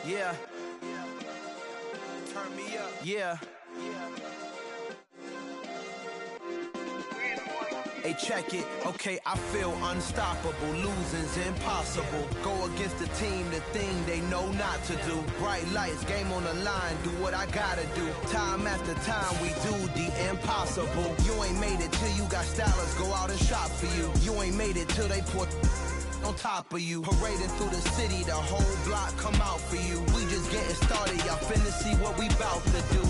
Yeah. Turn me up. Yeah. Hey, check it. Okay, I feel unstoppable. Losing's impossible. Go against the team, the thing they know not to do. Bright lights, game on the line. Do what I gotta do. Time after time, we do the impossible. You ain't made it till you got stylers go out and shop for you. You ain't made it till they pour on top of you. Parading through the city, the whole block come out for you. We just getting started, y'all finna see what we bout to do.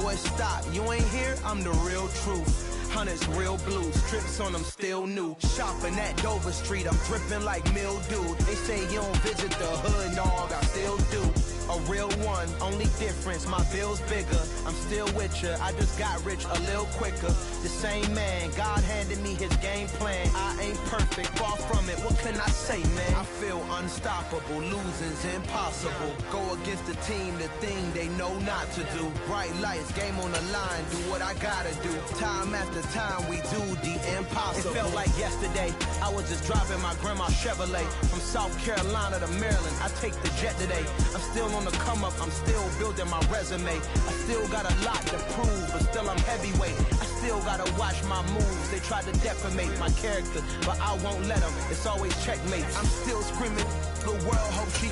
Boy, stop, you ain't here, I'm the real truth. Hunters, real blue, strips on them still new. Shopping at Dover Street, I'm dripping like mildew. They say you don't visit the hood, dog, I still do. A real one, only difference, my bill's bigger. I'm still with ya, I just got rich a little quicker. The same man, God handed me his game plan. I ain't perfect, far from it, what can I say, man? I feel unstoppable, losing's impossible. Go against the team, the thing they know not to do. Bright lights, game on the line, do what I gotta do. Time after time, we do the impossible. It felt like yesterday, I was just driving my grandma's Chevrolet. From South Carolina to Maryland, I take the jet today. I'm still on the come up, I'm still building my resume. I still got a lot to prove, but still I'm heavyweight. I still gotta watch my moves. They tried to defamate my character, but I won't let them. It's always checkmate. I'm still screaming, the world hope she.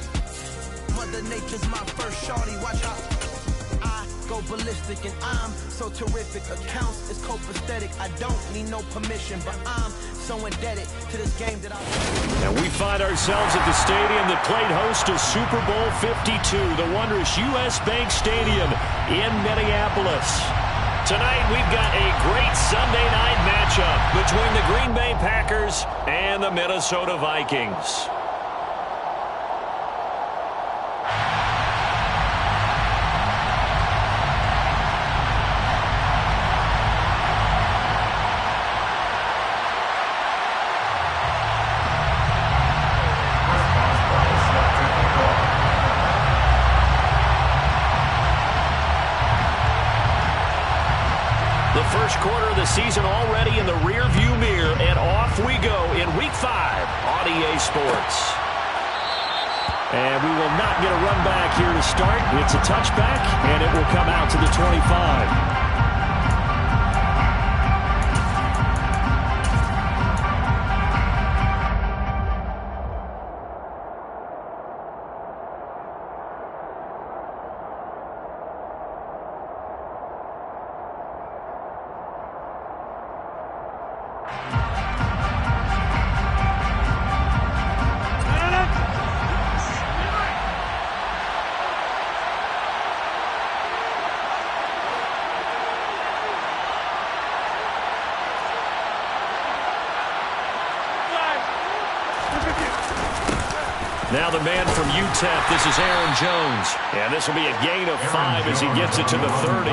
Mother Nature's my first shorty, watch out. I go ballistic and I'm so terrific. Accounts is copacetic. I don't need no permission, but I'm so indebted to this game that I. And we find ourselves at the stadium that played host to Super Bowl 52, the wondrous U.S. Bank Stadium in Minneapolis. Tonight we've got a great Sunday night matchup between the Green Bay Packers and the Minnesota Vikings. First quarter of the season already in the rear-view mirror, and off we go in Week 5 on EA Sports. And we will not get a run back here to start. It's a touchback, and it will come out to the 25. Now the man from UTEP, this is Aaron Jones. And this will be a gain of 5 as he gets it to the 30.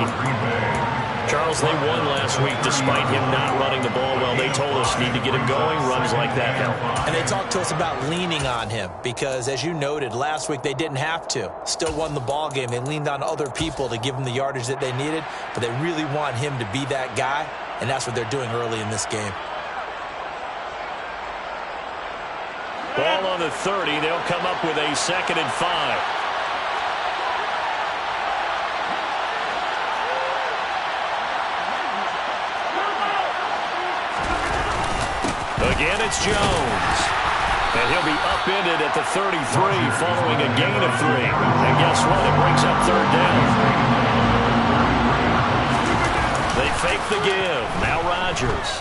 Charles, they won last week despite him not running the ball well. They told us need to get him going. Runs like that help. And they talked to us about leaning on him because, as you noted, last week they didn't have to. Still won the ball game. They leaned on other people to give them the yardage that they needed, but they really want him to be that guy, and that's what they're doing early in this game. Ball on the 30. They'll come up with a 2nd and 5. Again, it's Jones. And he'll be upended at the 33 following a gain of 3. And guess what? It brings up 3rd down. They fake the give. Now Rodgers.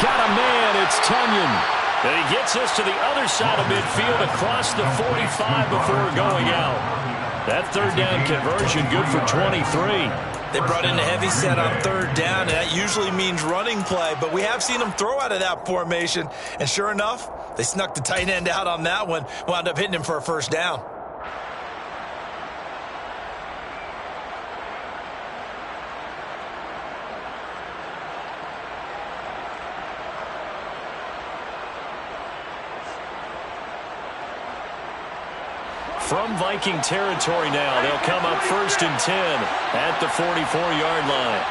Got a man, it's Tunyon. And he gets us to the other side of midfield across the 45 before going out. That 3rd down conversion good for 23. They brought in a heavy set on 3rd down, and that usually means running play, but we have seen them throw out of that formation. And sure enough, they snuck the tight end out on that one, wound up hitting him for a 1st down. From Viking territory now, they'll come up 1st and 10 at the 44-yard line.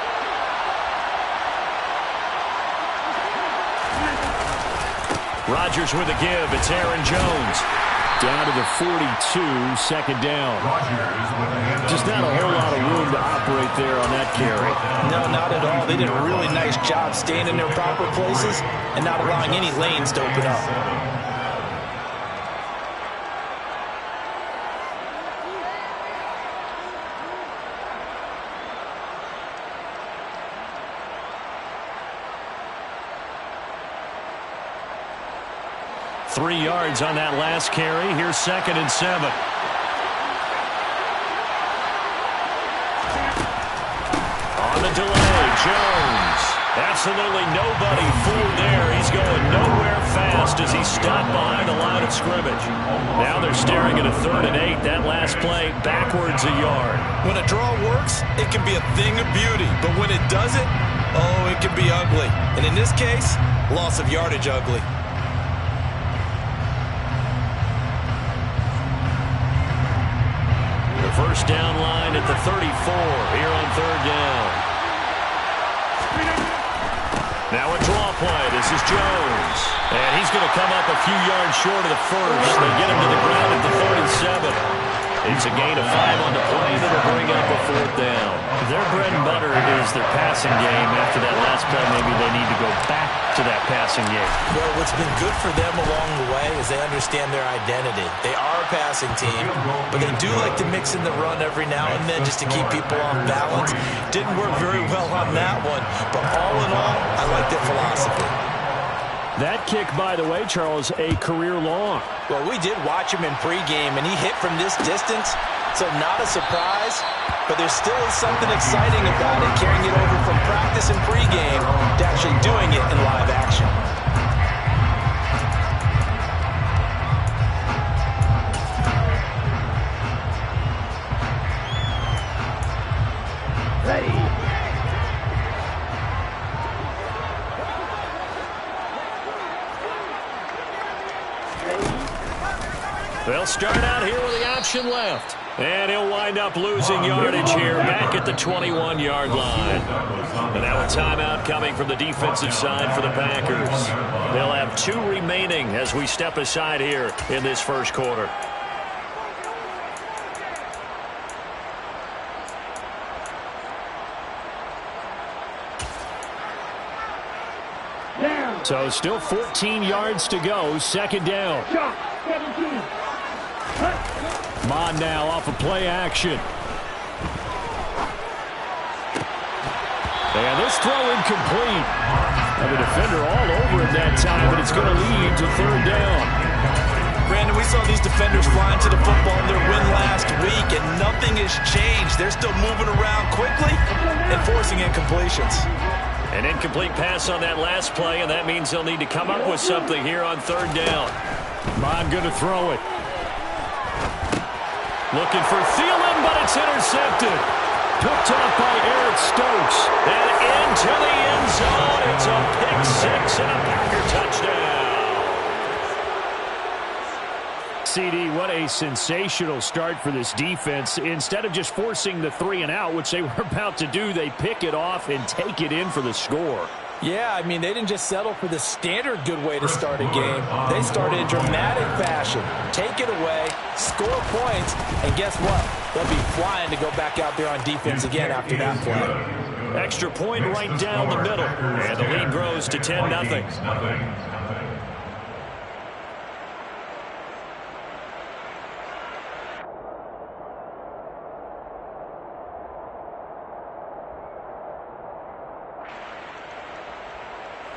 Rodgers with a give. It's Aaron Jones. Down to the 42, second down. Just not a whole lot of room to operate there on that carry. No, not at all. They did a really nice job staying in their proper places and not allowing any lanes to open up. Three yards on that last carry. Here's 2nd and 7. On the delay, Jones. Absolutely nobody fooled there. He's going nowhere fast as he stopped behind the line of scrimmage. Now they're staring at a 3rd and 8. That last play, backwards a yard. When a draw works, it can be a thing of beauty. But when it doesn't, oh, it can be ugly. And in this case, loss of yardage ugly. First down line at the 34 here on 3rd down. Now a draw play. This is Jones. And he's going to come up a few yards short of the first. They get him to the ground at the 37. It's a gain of 5 on the play that'll bring up a 4th down. Their bread and butter is their passing game. After that last play, maybe they need to go back to that passing game. Well, what's been good for them along the way is they understand their identity. They are a passing team, but they do like to mix in the run every now and then just to keep people off balance. Didn't work very well on that one, but all in all, I like their philosophy. That kick, by the way, Charles, a career long. Well, we did watch him in pregame, and he hit from this distance, so not a surprise. But there still is something exciting about it, carrying it over from practice and pregame to actually doing it in live action. They'll start out here with the option left. And he'll wind up losing yardage here back at the 21-yard line. And now a timeout coming from the defensive side for the Packers. They'll have 2 remaining as we step aside here in this first quarter. So still 14 yards to go. 2nd down. Mond now off of play action. And this throw incomplete. And the defender all over him that time, but it's going to lead to 3rd down. Brandon, we saw these defenders flying to the football in their win last week, and nothing has changed. They're still moving around quickly and forcing incompletions. An incomplete pass on that last play, and that means they'll need to come up with something here on 3rd down. Mond going to throw it. Looking for Thielen, but it's intercepted. Picked off by Eric Stokes. And into the end zone. It's a pick 6 and a Packer touchdown. CD, what a sensational start for this defense. Instead of just forcing the 3 and out, which they were about to do, they pick it off and take it in for the score. Yeah, I mean, they didn't just settle for the standard good way to start a game. They started in dramatic fashion. Take it away, score points, and guess what? They'll be flying to go back out there on defense again after that play. Extra point right down the middle. And the lead grows to 10-0.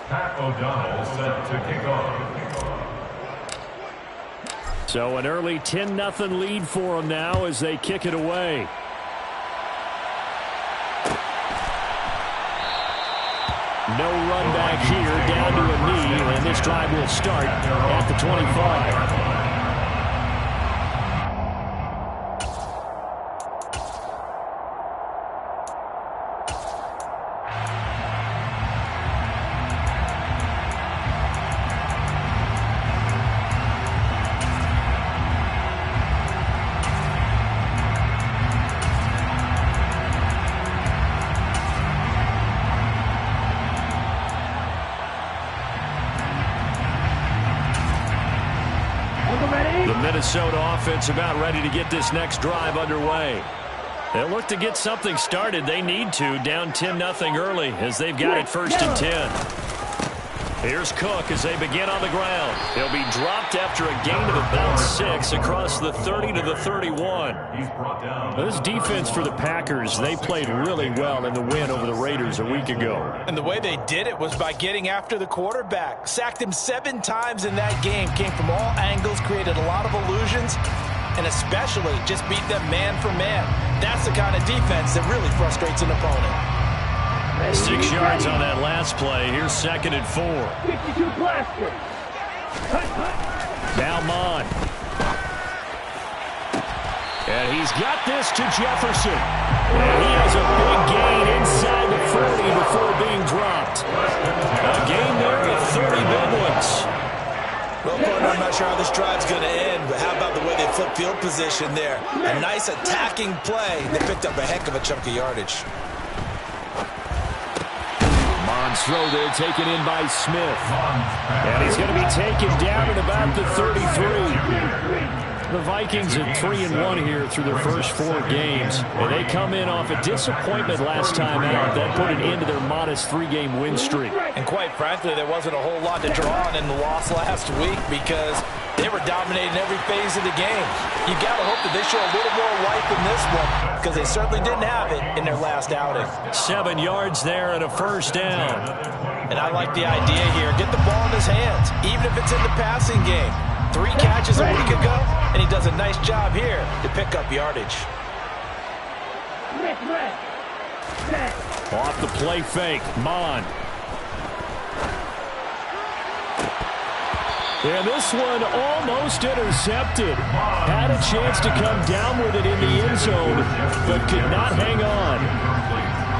Pat O'Donnell set to kick off. So an early 10-0 lead for them now as they kick it away. No run back here, down to a knee, and this drive will start at the 25. The Minnesota offense about ready to get this next drive underway. They'll look to get something started. They need to, down 10-0 early as they've got it 1st and 10. Here's Cook as they begin on the ground. He'll be dropped after a gain of about 6 across the 30 to the 31. This defense for the Packers, they played really well in the win over the Raiders a week ago. And the way they did it was by getting after the quarterback. Sacked him 7 times in that game. Came from all angles, created a lot of illusions, and especially just beat them man for man. That's the kind of defense that really frustrates an opponent. 6 yards on that last play. Here's 2nd and 4. 52 blaster. Now Mond. And he's got this to Jefferson. And he has a big gain inside the 40 before being dropped. A gain there of 30 big ones. Well, partner, I'm not sure how this drive's going to end, but how about the way they flip field position there? A nice attacking play. They picked up a heck of a chunk of yardage. Mond's throw there taken in by Smith. And he's going to be taken down at about the 33. The Vikings are 3-1 here through their first 4 games. And they come in off a disappointment last time out. That put an end to their modest 3-game win streak. And quite frankly, there wasn't a whole lot to draw on in the loss last week because they were dominating every phase of the game. You got to hope that they show a little more life in this one because they certainly didn't have it in their last outing. 7 yards there and a 1st down. And I like the idea here. Get the ball in his hands, even if it's in the passing game. 3 catches a week ago, and he does a nice job here to pick up yardage. Off the play fake, Mond. And this one almost intercepted. Had a chance to come down with it in the end zone, but could not hang on.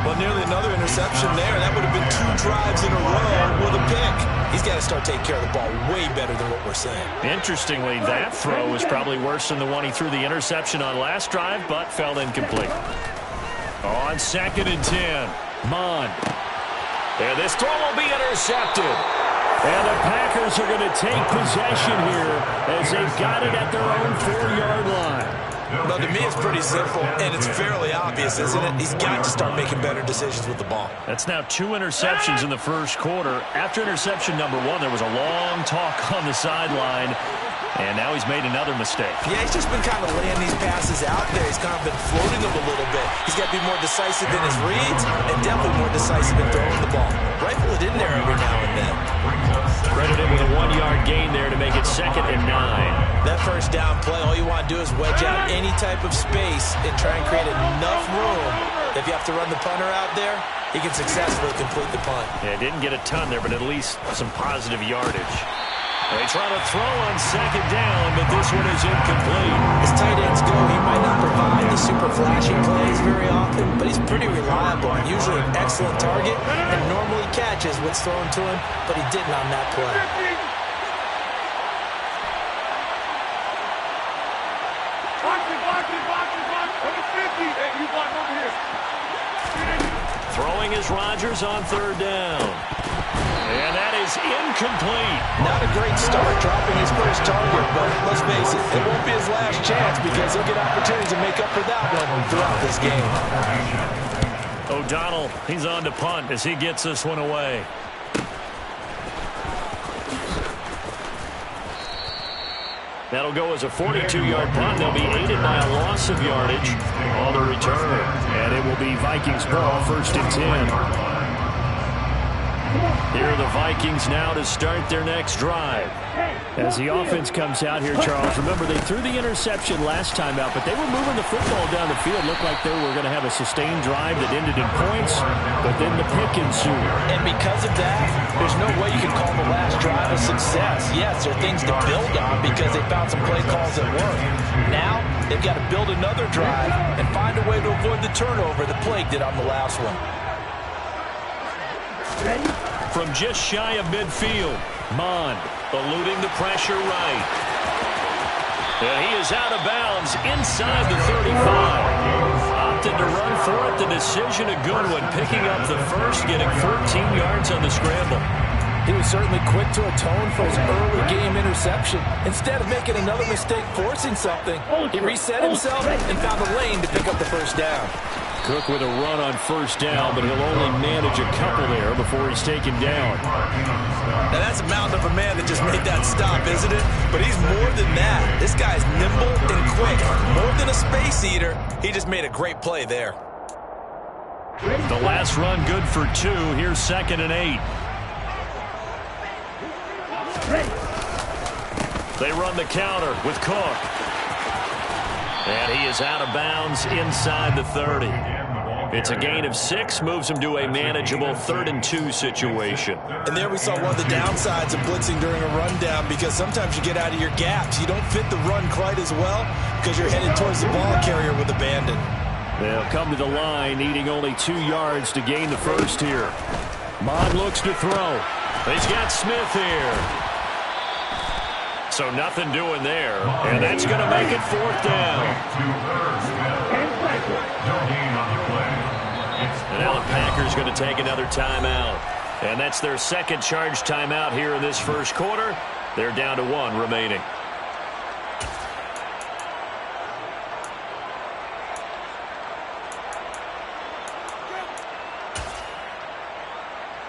Well, nearly another interception there. That would have been 2 drives in a row with a pick. He's got to start taking care of the ball way better than what we're saying. Interestingly, that throw was probably worse than the one he threw the interception on last drive, but fell incomplete. On 2nd and 10, Mond. And this throw will be intercepted. And the Packers are going to take possession here as they've got it at their own 4-yard line. Well, to me, it's pretty simple, and it's fairly obvious, isn't it? He's got to start making better decisions with the ball. That's now 2 interceptions in the first quarter. After interception number 1, there was a long talk on the sideline, and now he's made another mistake. Yeah, he's just been kind of laying these passes out there. He's kind of been floating them a little bit. He's got to be more decisive in his reads and definitely more decisive in throwing the ball. Rifle it in there every now and then. Credited with a 1-yard gain there to make it 2nd and 9. That 1st down play, all you want to do is wedge out any type of space and try and create enough room. If you have to run the punter out there, he can successfully complete the punt. Yeah, didn't get a ton there, but at least some positive yardage. They try to throw on 2nd down, but this one is incomplete. As tight ends go, he might not provide the super flashy plays very often, but he's pretty reliable and usually an excellent target and normally catches what's thrown to him, but he didn't on that play. Throwing is Rodgers on 3rd down. And that is incomplete. Not a great start dropping his first target, but let's face it, it won't be his last chance because he'll get opportunities to make up for that one throughout this game. O'Donnell, he's on to punt as he gets this one away. That'll go as a 42-yard punt. They'll be aided by a loss of yardage on the return. And it will be Vikings ball, 1st and 10. Here are the Vikings now to start their next drive. As the offense comes out here, Charles, remember they threw the interception last time out, but they were moving the football down the field. Looked like they were going to have a sustained drive that ended in points, but then the pick ensued. And because of that, there's no way you can call the last drive a success. Yes, there are things to build on because they found some play calls that work. Now, they've got to build another drive and find a way to avoid the turnover that plagued it on the last one. From just shy of midfield, Mond eluding the pressure right. And he is out of bounds inside the 35. Opted to run for it. The decision a good one. Picking up the first, getting 14 yards on the scramble. He was certainly quick to atone for his early game interception. Instead of making another mistake forcing something, he reset himself and found a lane to pick up the first down. Cook with a run on first down, but he'll only manage a couple there before he's taken down. Now that's a mountain of a man that just made that stop, isn't it? But he's more than that. This guy's nimble and quick. More than a space eater, he just made a great play there. The last run good for 2. Here's 2nd and 8. They run the counter with Cook. And he is out of bounds inside the 30. It's a gain of 6, moves him to a manageable 3rd and 2 situation. And there we saw one of the downsides of blitzing during a rundown, because sometimes you get out of your gaps. You don't fit the run quite as well because you're headed towards the ball carrier with abandon. They'll come to the line, needing only 2 yards to gain the first here. Mond looks to throw. He's got Smith here. So nothing doing there, and that's going to make it 4th down. And now the Packers going to take another timeout. And that's their second charge timeout here in this first quarter. They're down to 1 remaining.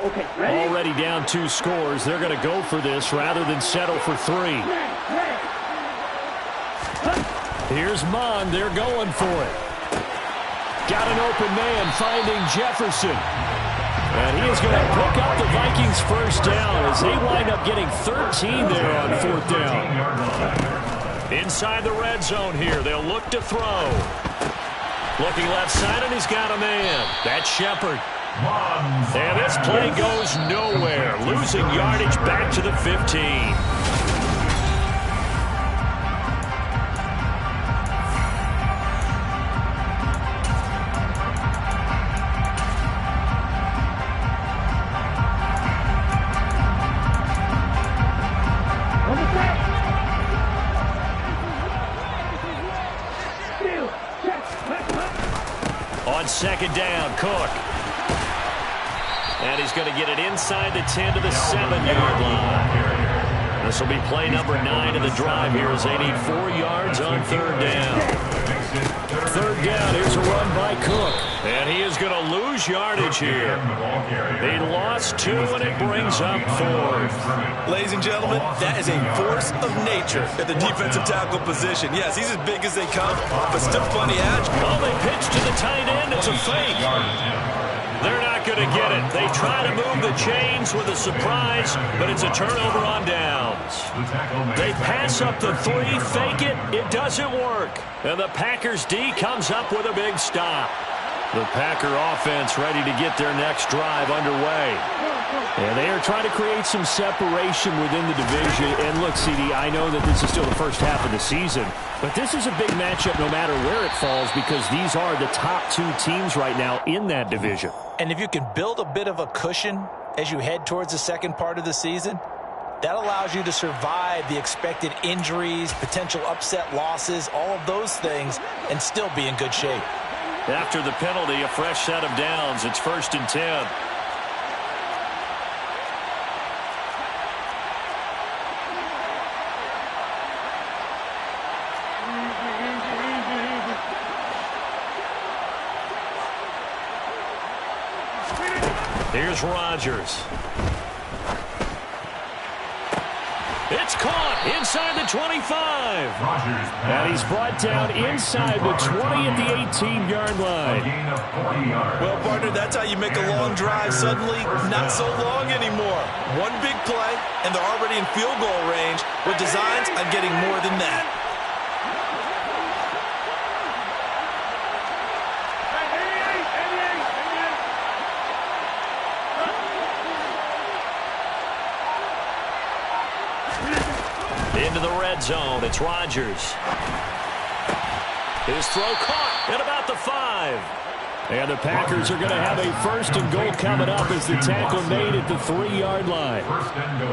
Okay, ready? Already down 2 scores. They're going to go for this rather than settle for 3. Here's Mond. They're going for it. Got an open man finding Jefferson. And he is going to pick up the Vikings' first down as they wind up getting 13 there on 4th down. Inside the red zone here. They'll look to throw. Looking left side, and he's got a man. That's Shepard. And this play goes nowhere, losing yardage back to the 15. On 2nd down, Cook. And he's going to get it inside the 10 to the 7-yard line. This will be play number 9 of the drive here as they need 4 yards on 3rd down. 3rd down, here's a run by Cook. And he is going to lose yardage here. He lost 2, and it brings up 4th. Ladies and gentlemen, that is a force of nature at the defensive tackle position. Yes, he's as big as they come, but still plenty agile. Oh, they pitch to the tight end. It's a fake. They're not going to get it. They try to move the chains with a surprise, but it's a turnover on downs. They pass up the 3, fake it. It doesn't work. And the Packers D comes up with a big stop. The Packer offense ready to get their next drive underway. And they are trying to create some separation within the division. And look, CD, I know that this is still the first half of the season, but this is a big matchup no matter where it falls, because these are the top 2 teams right now in that division. And if you can build a bit of a cushion as you head towards the second part of the season, that allows you to survive the expected injuries, potential upset losses, all of those things, and still be in good shape. After the penalty, a fresh set of downs. It's 1st and 10. Here's Rodgers. It's caught inside the 25. And he's brought down inside the 20 at the 18-yard line. Well, partner, that's how you make a long drive suddenly not so long anymore. One big play, and they're already in field goal range with designs on getting more than that. Into the red zone, it's Rodgers. His throw caught at about the 5. And the Packers are going to have a 1st and goal coming up as the tackle made at the 3-yard line.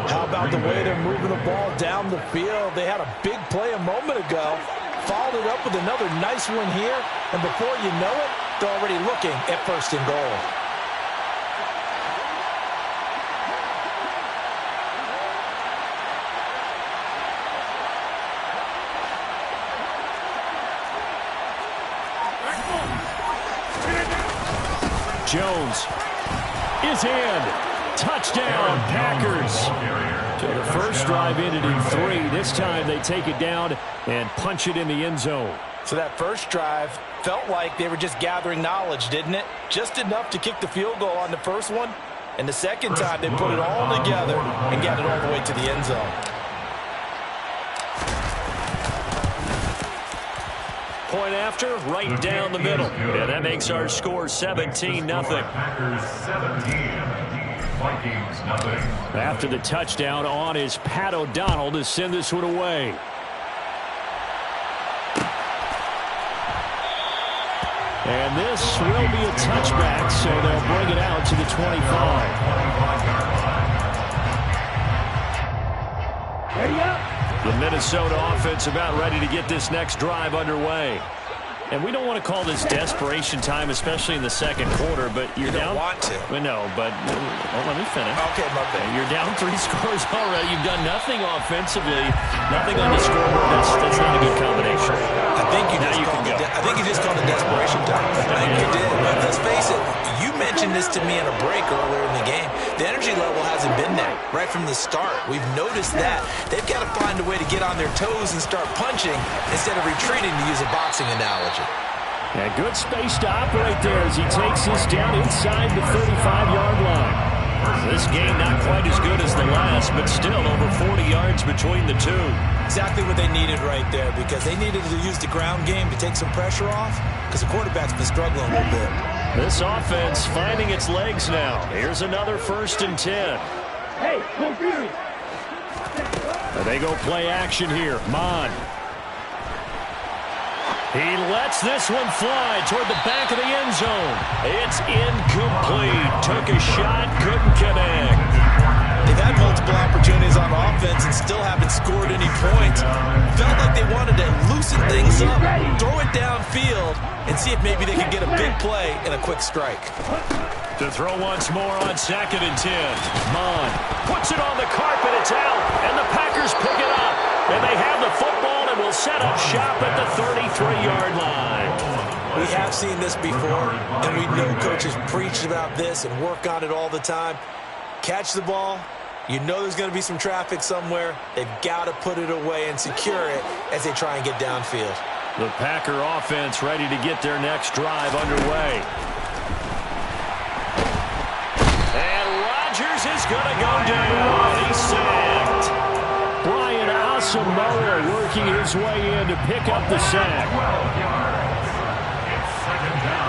How about the way they're moving the ball down the field? They had a big play a moment ago, followed it up with another nice one here, and before you know it, they're already looking at 1st and goal. Jones is in. Touchdown, Packers. So the first drive ended in 3. This time they take it down and punch it in the end zone. So that first drive felt like they were just gathering knowledge, didn't it? Just enough to kick the field goal on the first one. And the second time they put it all together and got it all the way to the end zone. Point after, right down the middle. And that makes our score 17-0. Packers 17. Vikings nothing. After the touchdown, on is Pat O'Donnell to send this one away. And this will be a touchback, so they'll bring it out to the 25. The Minnesota offense about ready to get this next drive underway. And we don't want to call this desperation time, especially in the second quarter, but you're down. You don't want to. No, but let me finish. Okay, my bad. You're down 3 scores already. You've done nothing offensively, nothing on the scoreboard. That's not a good combination. I think you just called it desperation time. I think you did. But let's face it, you mentioned this to me in a break earlier in the game. The energy level hasn't been there right from the start. We've noticed that. They've got to find a way to get on their toes and start punching instead of retreating, to use a boxing analogy. A good space to operate there as he takes this down inside the 35-yard line. This game not quite as good as the last, but still over 40 yards between the two. Exactly what they needed right there, because they needed to use the ground game to take some pressure off, because the quarterback's been struggling a little bit. This offense finding its legs now. Here's another 1st and 10. Hey, no period. They go play action here. Mon. He lets this one fly toward the back of the end zone. It's incomplete. Took a shot, couldn't connect. They've had multiple opportunities on offense and still haven't scored any points. Felt like they wanted to loosen things up, throw it downfield, and see if maybe they could get a big play and a quick strike. To throw once more on 2nd and 10. Mon puts it on the carpet. It's out, and the Packers pick it up. And they have the football and will set up shop at the 33-yard line. We have seen this before, and we know coaches preach about this and work on it all the time. Catch the ball. You know there's going to be some traffic somewhere. They've got to put it away and secure it as they try and get downfield. The Packer offense ready to get their next drive underway. And Rodgers is going to go down. He's sacked. Brian Asamoah working his way in to pick up the sack. It's 2nd down.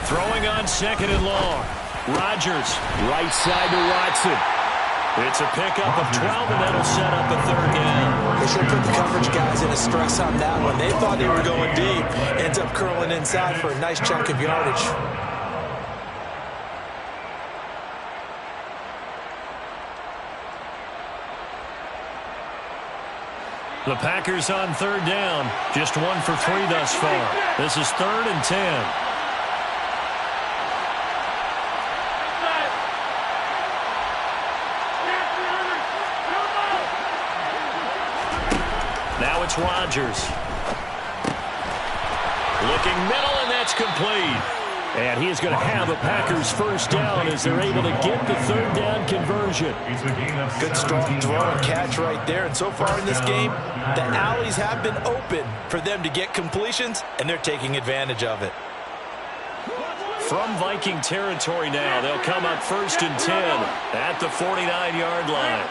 Throwing on 2nd and long. Rodgers, right side to Watson. It's a pickup of 12, and that'll set up a 3rd down. They should put the coverage guys in a stress on that one. They thought they were going deep. Ends up curling inside for a nice chunk of yardage. The Packers on 3rd down. Just 1 for 3 thus far. This is 3rd and 10. Now it's Rodgers. Looking middle, and that's complete. And he is going to have a Packers 1st down as they're able to get the 3rd down conversion. Good strong throw and catch right there. And so far in this game, the alleys have been open for them to get completions, and they're taking advantage of it. From Viking territory now, they'll come up 1st and 10 at the 49-yard line.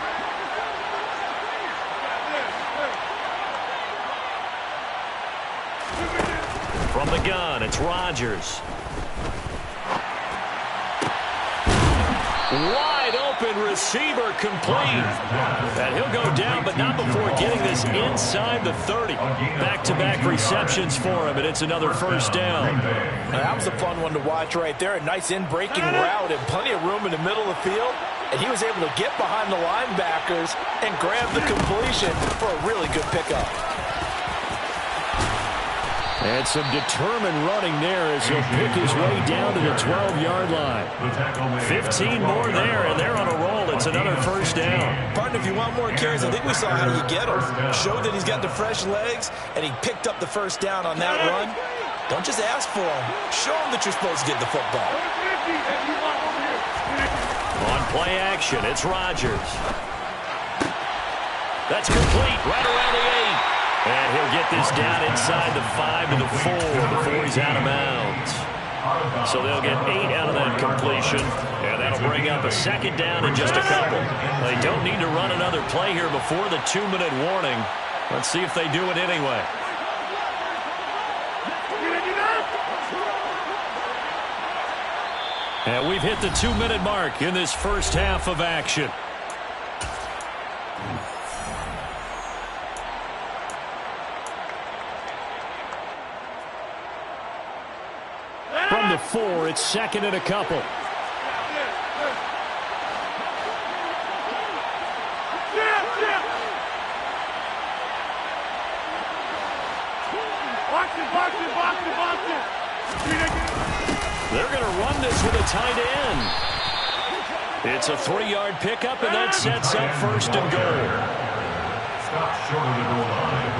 From the gun, it's Rodgers. Wide open receiver complete. And he'll go down, but not before getting this inside the 30. Back-to-back receptions for him, and it's another 1st down. That was a fun one to watch right there. A nice in-breaking route and plenty of room in the middle of the field. And he was able to get behind the linebackers and grab the completion for a really good pickup. And some determined running there as he'll pick his way down to the 12-yard line. 15 more there, and they're on a roll. It's another first down. Partner, if you want more carries, I think we saw how you get him. Showed that he's got the fresh legs, and he picked up the first down on that run. Don't just ask for him. Show him that you're supposed to get the football. On play action, it's Rodgers. That's complete right around the 8. And he'll get this down inside the 5 to the 4 before he's out of bounds. So they'll get 8 out of that completion, and that'll bring up a second down in just a couple. They don't need to run another play here before the 2-minute warning. Let's see if they do it anyway. And we've hit the 2-minute mark in this first half of action. From the 4, it's second and a couple. Watch it. They're going to run this with a tight end. It's a 3-yard pickup, and that sets up first and goal. Stop short of the goal line.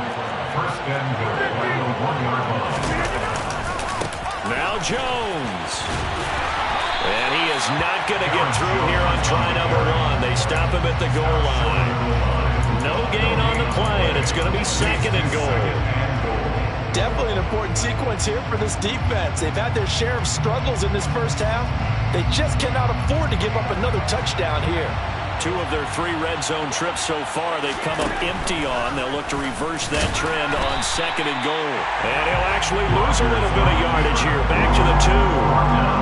First and goal at the 1-yard line. Now Jones. And he is not going to get through here on try number 1. They stop him at the goal line. No gain on the play, and it's going to be second and goal. Definitely an important sequence here for this defense. They've had their share of struggles in this first half. They just cannot afford to give up another touchdown here. 2 of their 3 red zone trips so far they've come up empty on. They'll look to reverse that trend on second and goal. And he'll actually lose a little bit of yardage here. Back to the 2.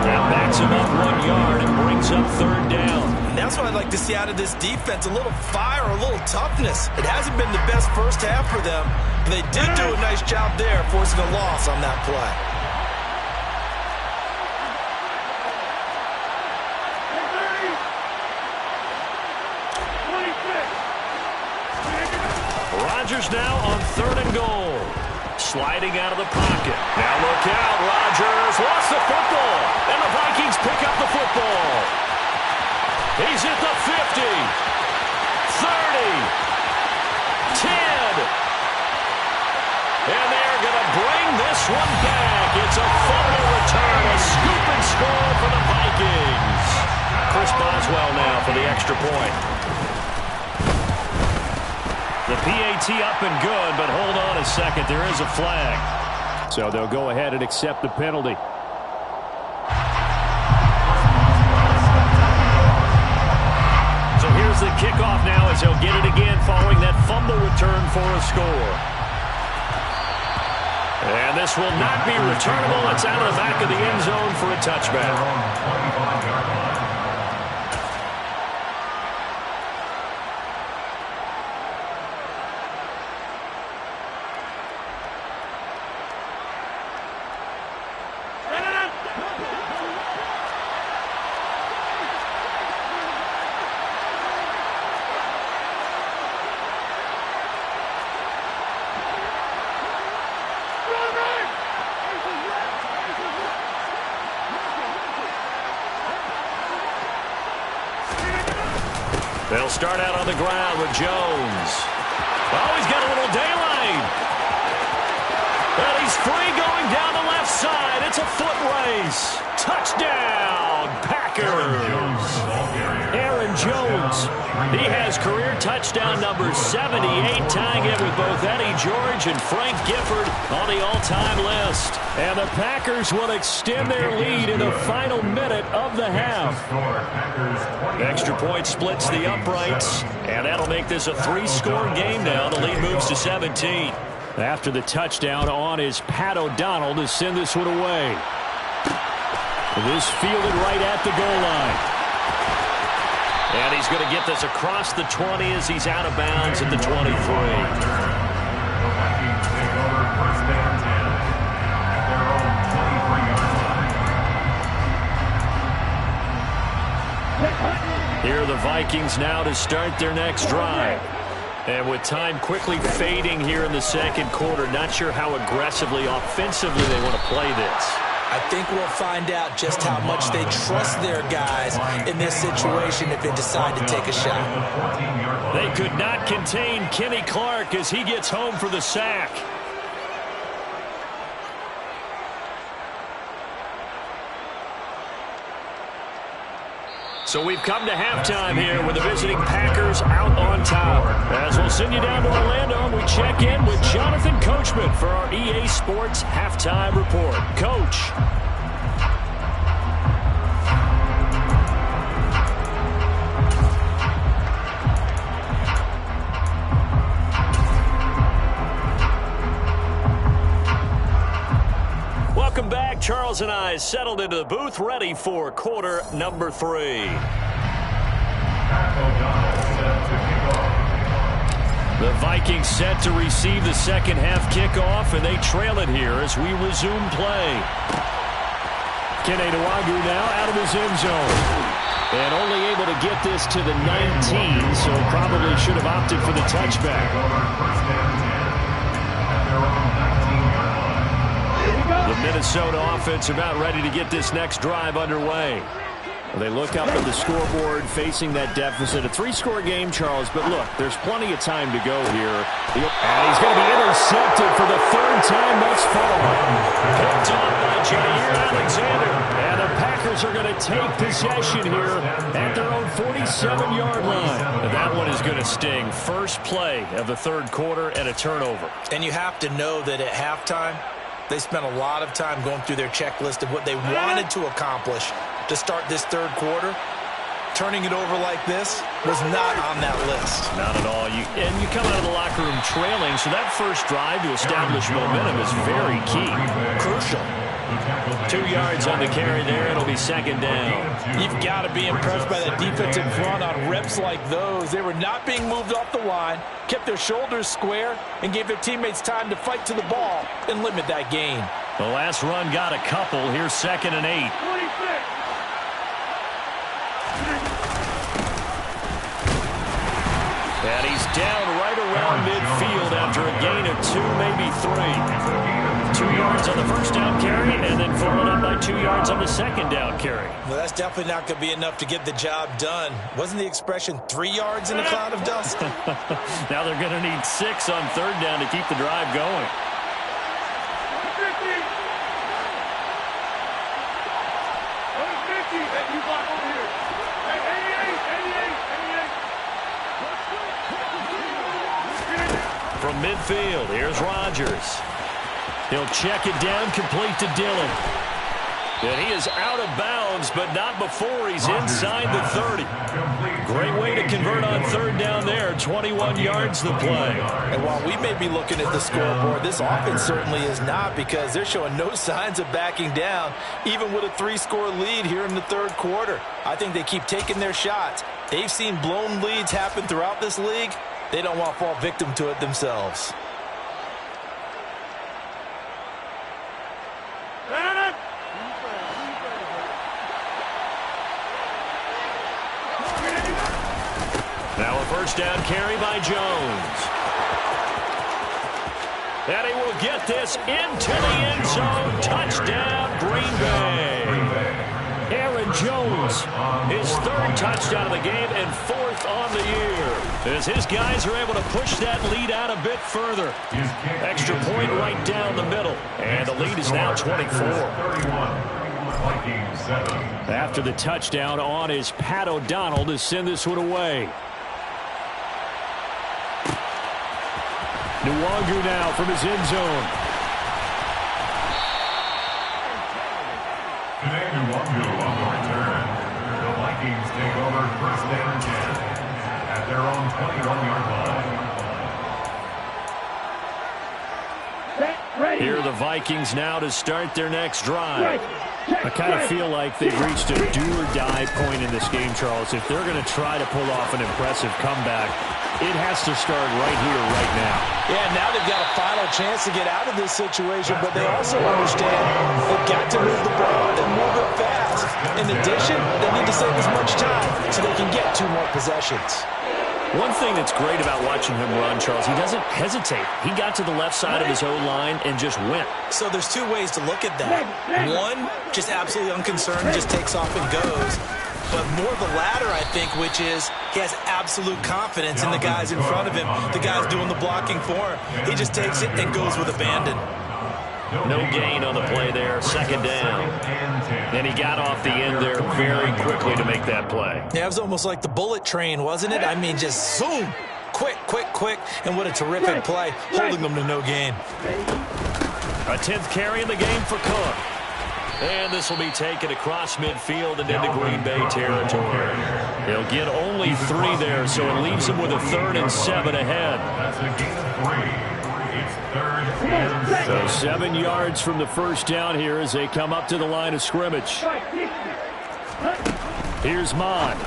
That backs him up 1 yard and brings up third down. And that's what I'd like to see out of this defense. A little fire, a little toughness. It hasn't been the best first half for them, but they did do a nice job there forcing a loss on that play. Rodgers now on third and goal. Sliding out of the pocket. Now look out. Rodgers lost the football. And the Vikings pick up the football. He's at the 50. 30. 10. And they're going to bring this one back. It's a fumble return. A scoop and score for the Vikings. Chris Boswell now for the extra point. The PAT up and good, but hold on a second. There is a flag. So they'll go ahead and accept the penalty. So here's the kickoff now as he'll get it again following that fumble return for a score. And this will not be returnable. It's out of the back of the end zone for a touchback. They'll start out on the ground with Jones. Oh, he's got a little daylight. And he's free going down the left side. It's a foot race. Touchdown, Packers. Aaron Jones. He has career touchdown number 78, tying it with both Eddie George and Frank Gifford on the all-time list. And the Packers will extend their lead in the final minute of the half. Extra point splits the uprights, and that'll make this a 3-score game now. The lead moves to 17. After the touchdown on is Pat O'Donnell to send this one away. This fielded right at the goal line. And he's going to get this across the 20 as he's out of bounds at the 23. The Vikings take over first and 10 at their own 23-yard line. Here are the Vikings now to start their next drive. And with time quickly fading here in the second quarter, not sure how aggressively, offensively they want to play this. I think we'll find out just how much they trust their guys in this situation if they decide to take a shot. They could not contain Kenny Clark as he gets home for the sack. So we've come to halftime here with the visiting Packers out on top. As we'll send you down to Orlando, we check in with Jonathan Coachman for our EA Sports Halftime Report. Coach. Welcome back. Charles and I settled into the booth, ready for quarter number 3. The Vikings set to receive the second half kickoff, and they trail it here as we resume play. Kene Nwangwu now out of his end zone. And only able to get this to the 19, so probably should have opted for the touchback. The Minnesota offense about ready to get this next drive underway. They look up at the scoreboard facing that deficit. A 3-score game, Charles, but look, there's plenty of time to go here. And he's going to be intercepted for the 3rd time thus far. Picked off by Jair Alexander. And the Packers are going to take possession here at their own 47-yard line. And that one is going to sting. First play of the 3rd quarter and a turnover. And you have to know that at halftime, they spent a lot of time going through their checklist of what they wanted to accomplish to start this 3rd quarter. Turning it over like this was not on that list. Not at all. And you come out of the locker room trailing, so that first drive to establish momentum is very key. Crucial. 2 yards on the carry there. It'll be 2nd down. You've got to be impressed by that defensive front on reps like those. They were not being moved off the line, kept their shoulders square, and gave their teammates time to fight to the ball and limit that gain. The last run got a couple. Here's 2nd and 8. 26. And he's down right around midfield after a gain of 2, maybe 3. 2 yards on the first down carry, and then followed up by 2 yards on the second down carry. Well, that's definitely not going to be enough to get the job done. Wasn't the expression 3 yards in a cloud of dust? Now they're going to need 6 on 3rd down to keep the drive going. 50. 50. Hey, you block over here. Hey, 88. From midfield, here's Rodgers. He'll check it down, complete to Dillon. And he is out of bounds, but not before he's inside the 30. Great way to convert on 3rd down there. 21 yards the play. And while we may be looking at the scoreboard, this offense certainly is not, because they're showing no signs of backing down, even with a 3-score lead here in the 3rd quarter. I think they keep taking their shots. They've seen blown leads happen throughout this league. They don't want to fall victim to it themselves. Now a first down carry by Jones. And he will get this into the end zone. Touchdown, Green Bay. Aaron Jones, his 3rd touchdown of the game and 4th on the year. As his guys are able to push that lead out a bit further. Extra point right down the middle. And the lead is now 24. After the touchdown on is Pat O'Donnell to send this one away. Nwangwu now from his end zone. Kene Nwangwu on the return. The Vikings take over 1st and 10 at their own 21-yard line. Here are the Vikings now to start their next drive. I kind of feel like they've reached a do-or-die point in this game, Charles. If they're going to try to pull off an impressive comeback, it has to start right here, right now. Yeah, now they've got a final chance to get out of this situation, but they also understand they've got to move the ball and move it fast. In addition, they need to save as much time so they can get 2 more possessions. One thing that's great about watching him run, Charles, he doesn't hesitate. He got to the left side of his O-line and just went. So there's two ways to look at that. One, just absolutely unconcerned, just takes off and goes. But more the latter, I think, which is he has absolute confidence in the guys in front of him, the guys doing the blocking for him. He just takes it and goes with abandon. No gain on the play there, second down. And he got off the end there very quickly to make that play. Yeah, it was almost like the bullet train, wasn't it? I mean, just zoom, quick, quick, quick, and what a terrific play, holding them to no gain. A 10th carry in the game for Cook. And this will be taken across midfield and into Green Bay territory. He'll get only 3 there, so it leaves him with a 3rd and 7 ahead. That's a gain of 3. It's 3rd and 7. So 7 yards from the first down here as they come up to the line of scrimmage. Here's Mond.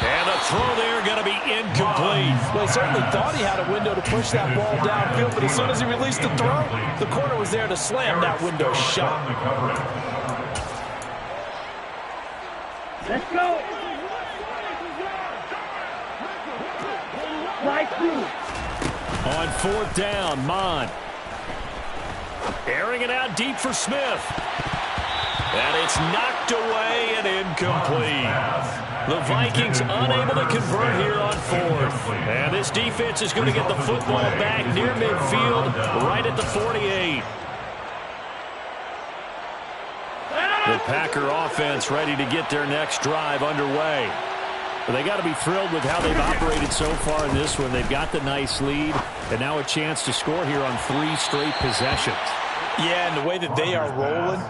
And the throw there going to be incomplete. Well, he certainly thought he had a window to push that ball downfield, but as soon as he released the throw, the corner was there to slam that window shut. Let's go. Right through. On 4th down, Mond. Airing it out deep for Smith. And it's knocked away and incomplete. The Vikings unable to convert here on 4th. And this defense is going to get the football back near midfield, right at the 48. The Packer offense ready to get their next drive underway. But they got to be thrilled with how they've operated so far in this one. They've got the nice lead, and now a chance to score here on 3 straight possessions. Yeah, and the way that they are rolling,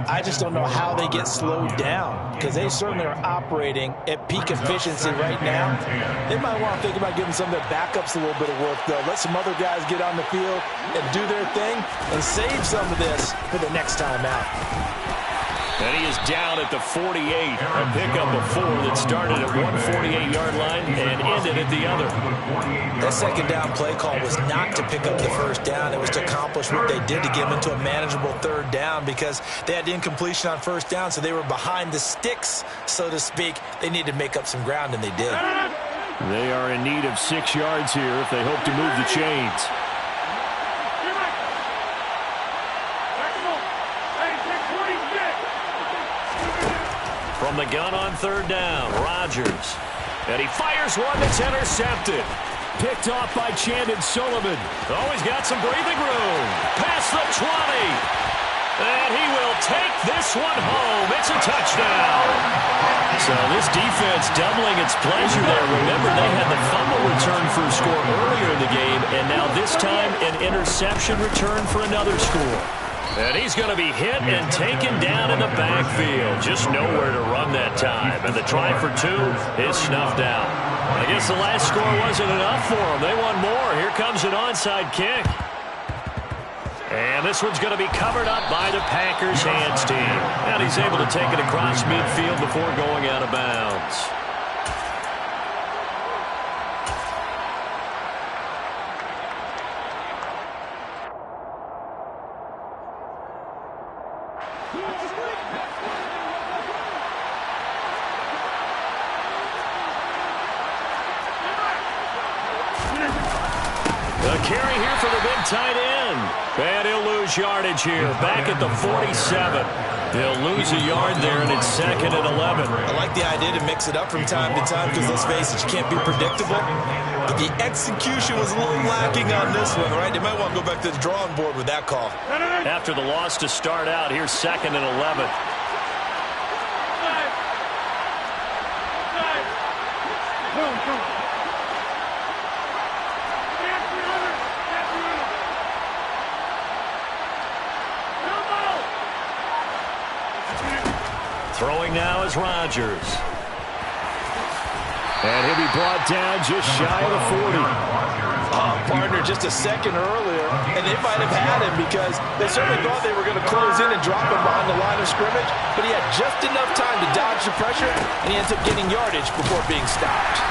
I just don't know how they get slowed down, because they certainly are operating at peak efficiency right now. They might want to think about giving some of their backups a little bit of work, though. Let some other guys get on the field and do their thing and save some of this for the next time out. And he is down at the 48. A pickup of 4 that started at one 48-yard line and ended at the other. That second down play call was not to pick up the first down. It was to accomplish what they did to get them into a manageable 3rd down, because they had incompletion on 1st down, so they were behind the sticks, so to speak. They needed to make up some ground, and they did. They are in need of 6 yards here if they hope to move the chains. From the gun on 3rd down, Rodgers. And he fires one that's intercepted. Picked off by Chandon Sullivan. Oh, he's got some breathing room. Past the 20. And he will take this one home. It's a touchdown. So this defense doubling its pleasure there. Remember, they had the fumble return for a score earlier in the game, and now this time an interception return for another score. And he's going to be hit and taken down in the backfield. Just nowhere to run that time. And the try for 2 is snuffed out. I guess the last score wasn't enough for them. They want more. Here comes an onside kick. And this one's going to be covered up by the Packers hands team. And he's able to take it across midfield before going out of bounds. A carry here for the big tight end. And he'll lose yardage here. Back at the 47. They'll lose a yard there, and it's 2nd and 11. I like the idea to mix it up from time to time, because let's face it, you can't be predictable. But the execution was a little lacking on this one, right? They might want to go back to the drawing board with that call. After the loss to start out, here's 2nd and 11. Throwing now is Rodgers. And he'll be brought down just shy of the 40. Partner just a second earlier, and they might have had him, because they certainly thought they were going to close in and drop him behind the line of scrimmage, but he had just enough time to dodge the pressure, and he ends up getting yardage before being stopped.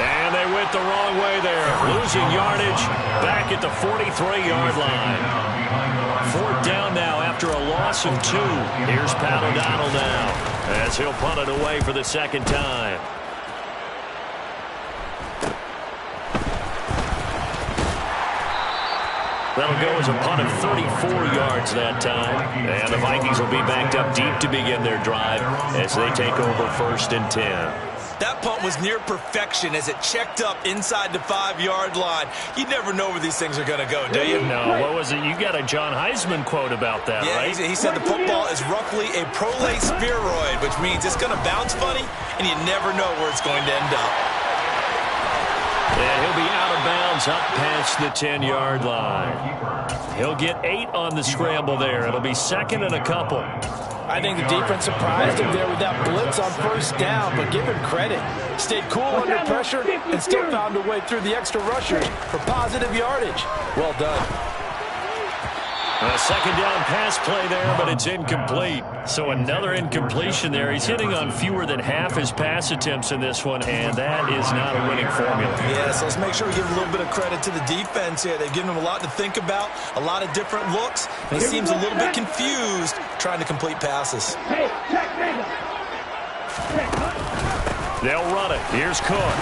And they went the wrong way there, losing yardage back at the 43-yard line. 4th down now after a loss of 2. Here's Pat O'Donnell now, as he'll punt it away for the 2nd time. That'll go as a punt of 34 yards that time. And the Vikings will be backed up deep to begin their drive as they take over 1st and 10. That punt was near perfection as it checked up inside the 5-yard line. You never know where these things are going to go, do you? No, what was it? You got a John Heisman quote about that, right? Yeah, he said the football is roughly a prolate spheroid, which means it's going to bounce funny, and you never know where it's going to end up. And he'll be out of bounds up past the 10-yard line. He'll get 8 on the scramble there. It'll be 2nd and a couple. I think the defense surprised him there with that blitz on 1st down, but give him credit. Stayed cool under pressure and still found a way through the extra rushers for positive yardage. Well done. A 2nd down pass play there, but it's incomplete. So another incompletion there. He's hitting on fewer than half his pass attempts in this one, and that is not a winning formula. Yeah, so let's make sure we give a little bit of credit to the defense here. They've given him a lot to think about, a lot of different looks, and he seems a little bit confused trying to complete passes. They'll run it. Here's Cook.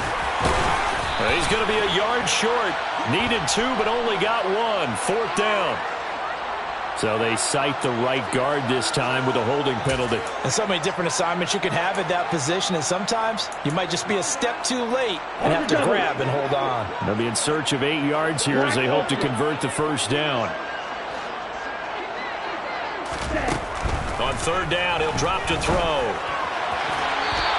He's going to be a yard short. Needed 2, but only got 1. 4th down. So they cite the right guard this time with a holding penalty. And so many different assignments you can have at that position, and sometimes you might just be a step too late and have to grab and hold on. They'll be in search of 8 yards here as they hope to convert the 1st down. On 3rd down, he'll drop to throw.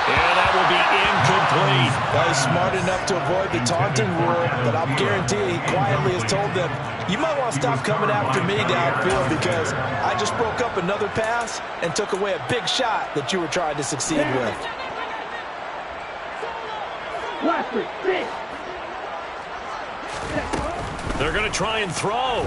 And that will be incomplete. Well, he's smart enough to avoid the taunting rule, but I'll guarantee he quietly has told them, you might want to stop coming after me downfield because I just broke up another pass and took away a big shot that you were trying to succeed with. They're going to try and throw.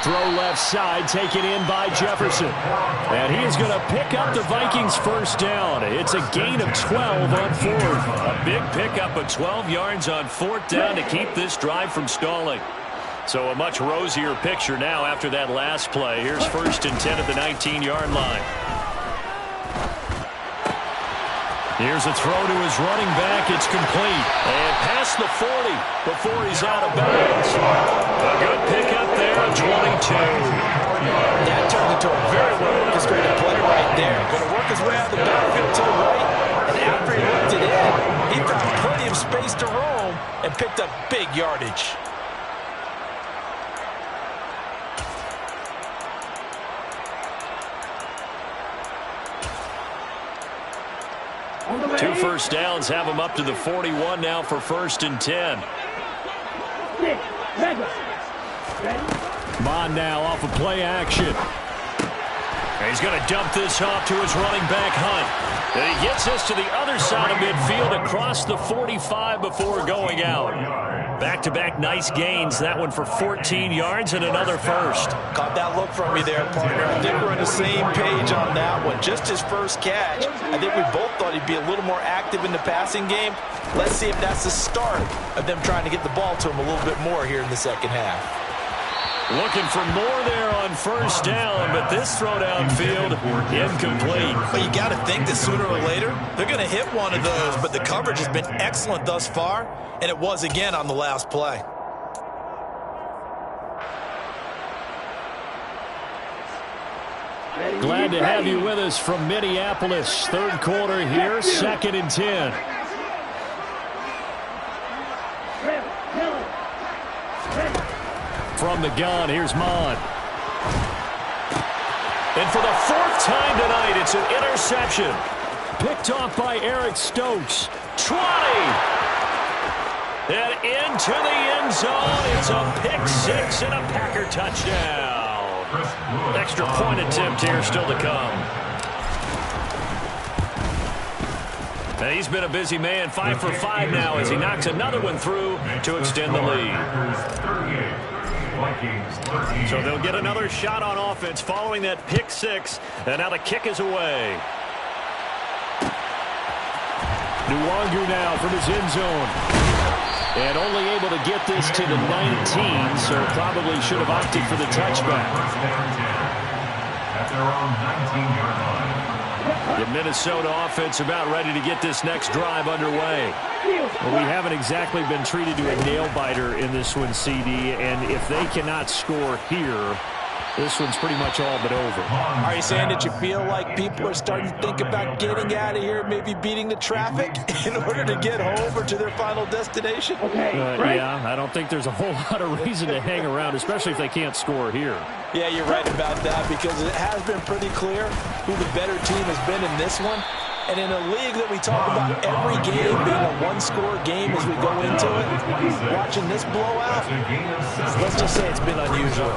Throw left side, taken in by Jefferson. And he is going to pick up the Vikings' 1st down. It's a gain of 12 on 4th. A big pickup of 12 yards on 4th down to keep this drive from stalling. So a much rosier picture now after that last play. Here's 1st and 10 at the 19-yard line. Here's a throw to his running back. It's complete. And past the 40 before he's out of bounds. A good pickup there, 22. That turned into a very well-orchestrated play right there. Going to work his way out of the backfield to the right. And after he looked it in, he found plenty of space to roam and picked up big yardage. Two 1st downs have him up to the 41 now for 1st and 10. Bond now off of play action. And he's going to dump this off to his running back, Hunt. And he gets us to the other side of midfield across the 45 before going out. Back-to-back nice gains. That one for 14 yards and another 1st. Caught that look from me there, partner. I think we're on the same page on that one. Just his 1st catch. I think we both thought he'd be a little more active in the passing game. Let's see if that's the start of them trying to get the ball to him a little bit more here in the 2nd half. Looking for more there on 1st down, but this throw downfield, incomplete. But you got to think that sooner or later, they're going to hit one of those, but the coverage has been excellent thus far, and it was again on the last play. Glad to have you with us from Minneapolis. 3rd quarter here, 2nd and 10. From the gun, here's Mond. And for the 4th time tonight, it's an interception. Picked off by Eric Stokes. 20! And into the end zone. It's a pick 6 and a Packer touchdown. Extra point attempt here still to come. And he's been a busy man, 5 for 5 now as he knocks another one through to extend the lead. So they'll get another shot on offense following that pick 6, and now the kick is away. Nwangu now from his end zone. And only able to get this to the 19, so probably should have opted for the touchback. At their own 19-yard line. The Minnesota offense about ready to get this next drive underway. Well, we haven't exactly been treated to a nail-biter in this one, CD, and if they cannot score here, this one's pretty much all but over. Are you saying that you feel like people are starting to think about getting out of here, maybe beating the traffic in order to get home or to their final destination? Yeah, I don't think there's a whole lot of reason to hang around, especially if they can't score here. Yeah, you're right about that because it has been pretty clear who the better team has been in this one. And in a league that we talk about every game being a one-score game as we go into it, watching this blowout, let's just say it's been unusual.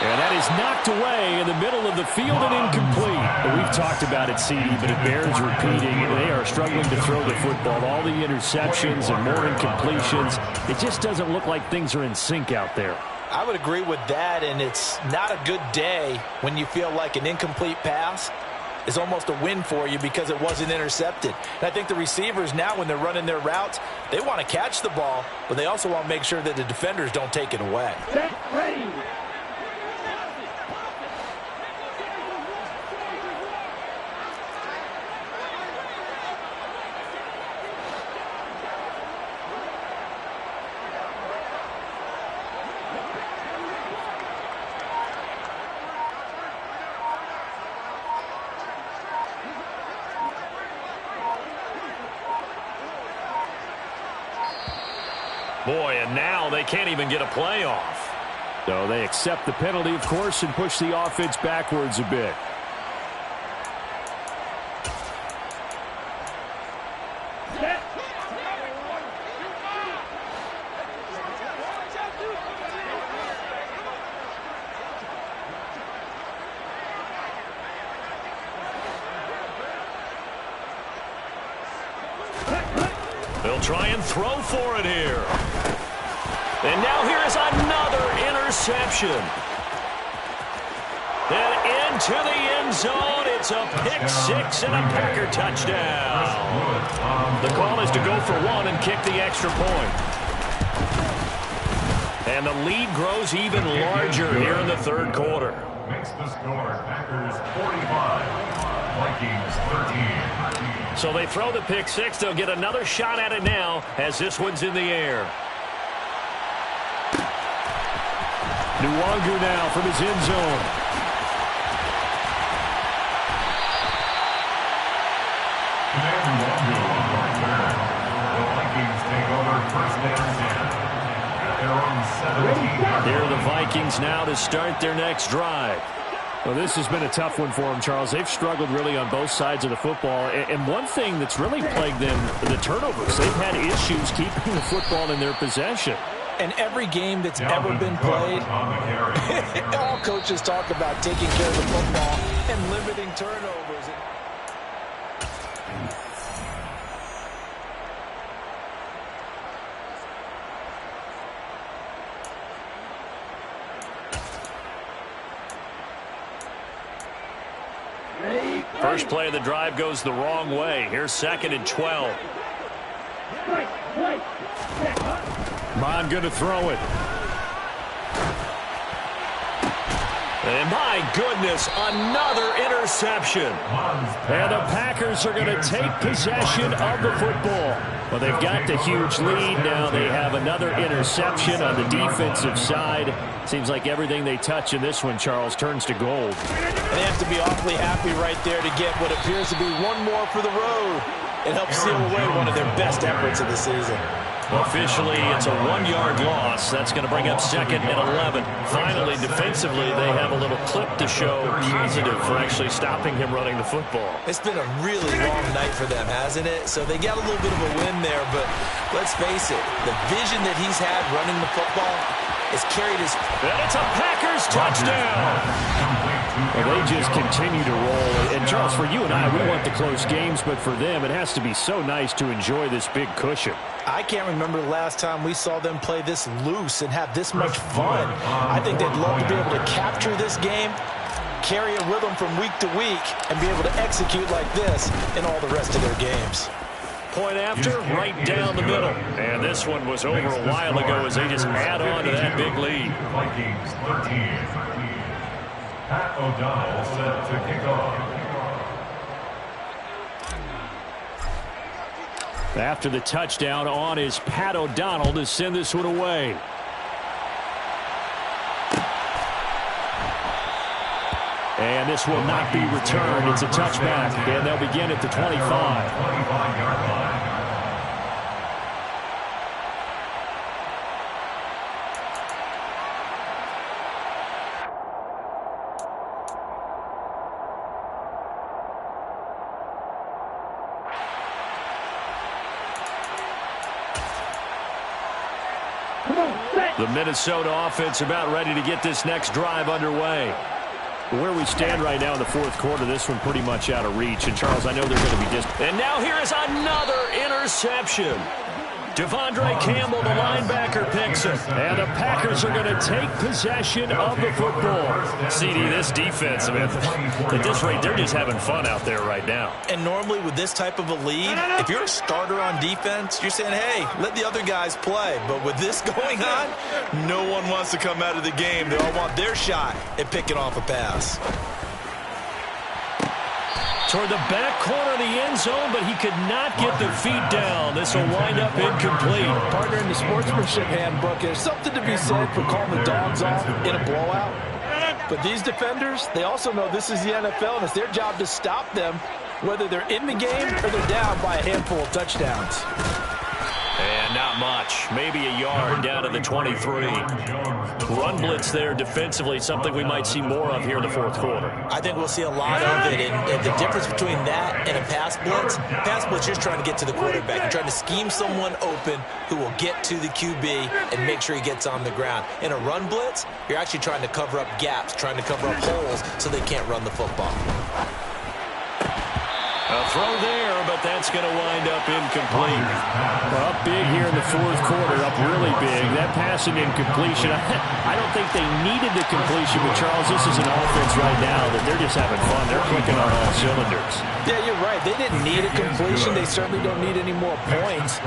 And that is knocked away in the middle of the field and incomplete. We've talked about it, CD, but it bears repeating. They are struggling to throw the football. All the interceptions and more incompletions. It just doesn't look like things are in sync out there. I would agree with that, and it's not a good day when you feel like an incomplete pass is almost a win for you because it wasn't intercepted. And I think the receivers now, when they're running their routes, they want to catch the ball, but they also want to make sure that the defenders don't take it away. Get ready. Boy, and now they can't even get a playoff. So they accept the penalty, of course, and push the offense backwards a bit. They'll try and throw for it here. And now here is another interception. And into the end zone. It's a pick-6 and a Packer touchdown. The call is to go for one and kick the extra point. And the lead grows even larger here in the third quarter. Makes the score Packers 45, Vikings 13. So they throw the pick-6. They'll get another shot at it now as this one's in the air. Nwangu now from his end zone. Nwangu on return. The Vikings take over first down 10 at their own 17. Here are the Vikings now to start their next drive. Well, this has been a tough one for them, Charles. They've struggled really on both sides of the football. And one thing that's really plagued them, the turnovers. They've had issues keeping the football in their possession. And every game that's ever been played, all coaches talk about taking care of the football and limiting turnovers. First play of the drive goes the wrong way. Here's 2nd and 12. Mon going to throw it. And my goodness, another interception. And the Packers are going to take possession of the football. Well, they've got the huge lead. Now they have another interception on the defensive side. Seems like everything they touch in this one, Charles, turns to gold. And they have to be awfully happy right there to get what appears to be one more for the road. It helps seal away one of their best efforts of the season. Officially, it's a 1-yard loss. That's going to bring up 2nd and 11. Finally, defensively, they have a little clip to show positive for actually stopping him running the football. It's been a really long night for them, hasn't it? So they got a little bit of a win there, but let's face it, the vision that he's had running the football has carried his... And it's a Packers touchdown! Well, they just continue to roll. And, Charles, for you and I, we want the close games, but for them, it has to be so nice to enjoy this big cushion. I can't remember the last time we saw them play this loose and have this much fun. I think they'd love to be able to capture this game, carry it with them from week to week, and be able to execute like this in all the rest of their games. point after, right down the middle. And this one was over a while ago as they just add on to that big lead. Vikings 13. Pat O'Donnell set to kick off. After the touchdown, on is Pat O'Donnell to send this one away. And this will not be returned. It's a touchback, and they'll begin at the 25. 25-yard line. The Minnesota offense about ready to get this next drive underway. Where we stand right now in the fourth quarter, this one pretty much out of reach. And, Charles, I know they're going to be distant. And now here is another interception. Devondre Campbell, the linebacker, picks it. And the Packers are going to take possession of the football. CD, this defense, man, at this rate, they're just having fun out there right now. And normally with this type of a lead, if you're a starter on defense, you're saying, hey, let the other guys play. But with this going on, no one wants to come out of the game. They all want their shot at picking off a pass. Toward the back corner of the end zone, but he could not get the feet down. This will wind up incomplete. Partner, in the sportsmanship handbook, there's something to be said for calling the dogs off in a blowout. But these defenders, they also know this is the NFL, and it's their job to stop them, whether they're in the game or they're down by a handful of touchdowns. And not much. Maybe a yard down to the 23. Run blitz there defensively, something we might see more of here in the fourth quarter. I think we'll see a lot of it. And the difference between that and a pass blitz, you're just trying to get to the quarterback. You're trying to scheme someone open who will get to the QB and make sure he gets on the ground. In a run blitz, you're actually trying to cover up gaps, trying to cover up holes so they can't run the football. A throw there, but that's going to wind up incomplete. Well, up big here in the fourth quarter, up really big. That passing incompletion, I don't think they needed the completion, but Charles, this is an offense right now that they're just having fun. They're clicking on all cylinders. Yeah, you're right. They didn't need a completion. They certainly don't need any more points,